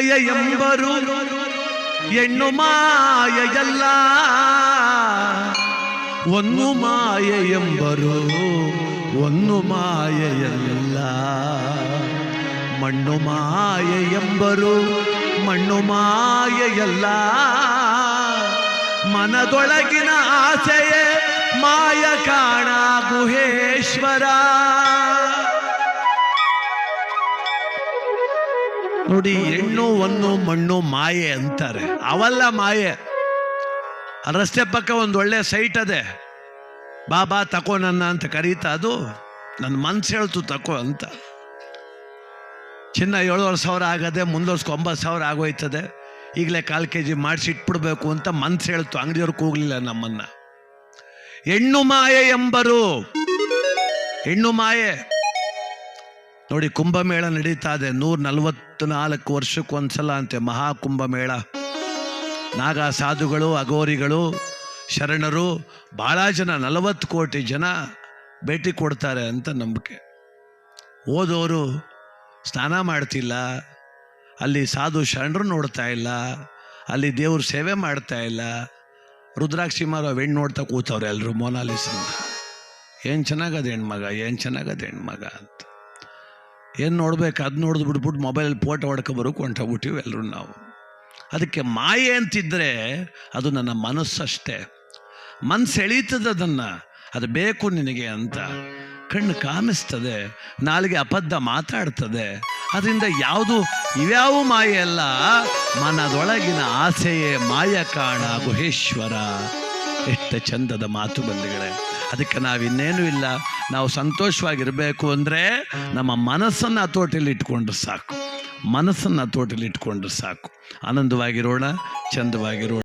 ಮಾಯ ಎಂಬರು ಹೆಣ್ಣು ಮಾಯೆಯಲ್ಲ, ಒಂದು ಮಾಯೆ ಎಂಬರು ಒಂದು ಮಾಯೆಯಲ್ಲ. ಮಣ್ಣು ಮಾಯೆ ಎಂಬರು ಮಣ್ಣು ಮಾಯೆಯಲ್ಲ, ಮನದೊಳಗಿನ ಆಸೆಯೇ ಮಾಯ ಕಾಣ ಗುಹೇಶ್ವರ. ನೋಡಿ, ಹೆಣ್ಣು ಒಂದು ಮಣ್ಣು ಮಾಯೆ ಅಂತಾರೆ, ಅವಲ್ಲ ಮಾಯೆ. ರಸ್ತೆ ಪಕ್ಕ ಒಂದು ಒಳ್ಳೆ ಸೈಟ್ ಅದೇ, ಬಾಬಾ ತಕೋ ನನ್ನ ಅಂತ ಕರೀತಾ, ಅದು ನನ್ನ ಮನ್ಸು ಹೇಳ್ತು ತಕೋ ಅಂತ. ಚಿನ್ನ 7,500 ಆಗದೆ, ಮುಂದೋರ್ಸ್ಕೊ 9,000 ಆಗೋಯ್ತದೆ, ಈಗಲೇ 1/4 kg ಮಾಡಿಸಿ ಇಟ್ಬಿಡ್ಬೇಕು ಅಂತ ಮನ್ಸು ಹೇಳ್ತು. ಅಂಗಡಿಯವ್ರಿಗೆ ಕೂಗಲಿಲ್ಲ ನಮ್ಮನ್ನ. ಹೆಣ್ಣು ಮಾಯೆ ಎಂಬರು, ಹೆಣ್ಣು ಮಾಯೆ. ನೋಡಿ, ಕುಂಭಮೇಳ ನಡೀತಾ ಇದೆ, 144 ವರ್ಷಕ್ಕೊಂದ್ಸಲ ಅಂತೆ ಮಹಾಕುಂಭಮೇಳ. ನಾಗ ಸಾಧುಗಳು, ಅಘೋರಿಗಳು, ಶರಣರು, ಭಾಳ ಜನ, 40 ಕೋಟಿ ಜನ ಭೇಟಿ ಕೊಡ್ತಾರೆ ಅಂತ ನಂಬಿಕೆ. ಓದೋರು ಸ್ನಾನ ಮಾಡ್ತಿಲ್ಲ, ಅಲ್ಲಿ ಸಾಧು ಶರಣರು ನೋಡ್ತಾ ಇಲ್ಲ, ಅಲ್ಲಿ ದೇವ್ರ ಸೇವೆ ಮಾಡ್ತಾ ಇಲ್ಲ. ರುದ್ರಾಕ್ಷಿ ಮಾರು ಹೆಣ್ಣು ನೋಡ್ತಾ ಕೂತವ್ರೆ ಎಲ್ಲರೂ ಮೊನಾಲಿಸಿಂದ. ಏನು ಚೆನ್ನಾಗದ ಹೆಣ್ಮಗ, ಏನು ಚೆನ್ನಾಗದ ಹೆಣ್ಮಗ ಅಂತ. ಏನು ನೋಡ್ಬೇಕು ಅದು ನೋಡಿದ್ ಬಿಟ್ಬಿಟ್ಟು ಮೊಬೈಲಲ್ಲಿ ಫೋಟೋ ಹೊಡ್ಕೊಬರೋಕೆ ಹೊಂಟೋಗ್ಬಿಟ್ಟಿವಿ ಎಲ್ಲರೂ ನಾವು. ಅದಕ್ಕೆ ಮಾಯೆ ಅಂತಿದ್ರೆ ಅದು ನನ್ನ ಮನಸ್ಸಷ್ಟೇ. ಮನಸ್ಸು ಎಳೀತದೆ ಅದನ್ನು, ಅದು ಬೇಕು ನಿನಗೆ ಅಂತ. ಕಣ್ಣು ಕಾಮಿಸ್ತದೆ, ನಾಲಿಗೆ ಅಬದ್ಧ ಮಾತಾಡ್ತದೆ. ಅದರಿಂದ ಯಾವುದು ಇವ್ಯಾವ ಮಾಯೆ ಅಲ್ಲ, ಮನದೊಳಗಿನ ಆಸೆಯೇ ಮಾಯ ಕಾಣ ಗುಹೇಶ್ವರ. ಎಷ್ಟು ಚಂದದ ಮಾತು ಬಂಧುಗಳೇ. ಅದಕ್ಕೆ ನಾವಿನ್ನೇನೂ ಇಲ್ಲ, ನಾವು ಸಂತೋಷವಾಗಿರಬೇಕು ಅಂದರೆ ನಮ್ಮ ಮನಸ್ಸನ್ನು ಹತೋಟಿಯಲ್ಲಿ ಇಟ್ಕೊಂಡ್ರೆ ಸಾಕು, ಮನಸ್ಸನ್ನು ಹತೋಟಿಯಲ್ಲಿ ಇಟ್ಕೊಂಡ್ರೆ ಸಾಕು. ಆನಂದವಾಗಿರೋಣ, ಚಂದವಾಗಿರೋಣ.